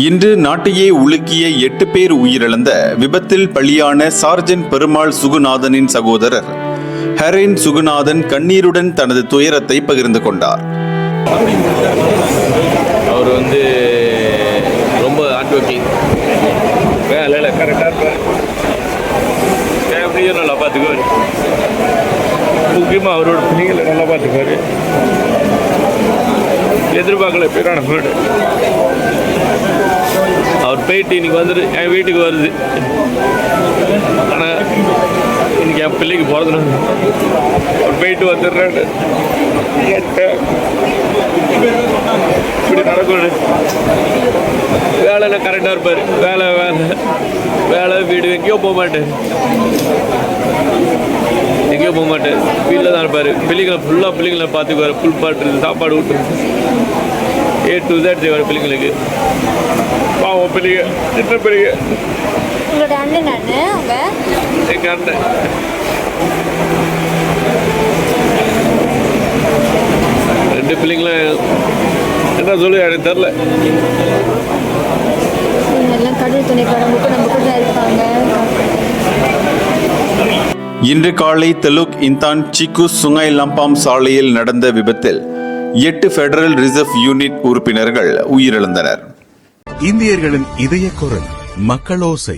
இன்று நாட்டையே உலுக்கிய 8 பேர் உயிரிழந்த விபத்தில் பலியான சார்ஜென்ட் பெருமாள் சுகுநாதனின் சகோதரர் ஹெரின் சுகுநாதன் கண்ணீருடன் தனது துயரத்தை பகிர்ந்து கொண்டார். அவர் ரொம்ப ஹார்ட் ஒர்க்கிங், வேலையில் கரெக்டாக இருப்பார், ஃபேமிலியும் நல்லா பார்த்துக்குவார், முக்கியமாக அவரோட பிள்ளைங்களை நல்லா பார்த்துக்குவார். எதிர்பார்க்கல பேரான வீடு அவர் போயிட்டு இன்னைக்கு வந்துட்டு என் வீட்டுக்கு வருது. ஆனால் இன்னைக்கு என் பிள்ளைக்கு பிறந்தது அவர் போயிட்டு வந்துடுறாரு. இப்படி நடக்கணும். வேலையில் கரெக்டாக இருப்பார், வேலை வேலை வேலை வீடு எங்கேயோ போக மாட்டார், எங்கேயோ போக மாட்டார், வீட்டில் தான் இருப்பார். பிள்ளைங்களை பார்த்துக்குவார், புல் பாட்டுறது, சாப்பாடு விட்டுறது, A to Z செய்வார் பிள்ளைங்களுக்கு. பாவம் பிள்ளைங்க, சின்ன பிள்ளைங்க. உங்களோட அண்ணன் அவங்க எங்கள் அண்ணன் ரெண்டு பிள்ளைங்களும் என்ன சொல்லி எனக்கு தெரில. எல்லாம் கடவுள் துணை கடவுளுக்கு நம்ம கூட இருப்பாங்க. இன்று காலை தெலுக் இந்தான் சிக்கு சுங்கை லம்பாம் சாலையில் நடந்த விபத்தில் 8 பெடரல் ரிசர்வ் யூனிட் உறுப்பினர்கள் உயிரிழந்தனர். இந்தியர்களின் இதய குரல் மக்களோசை.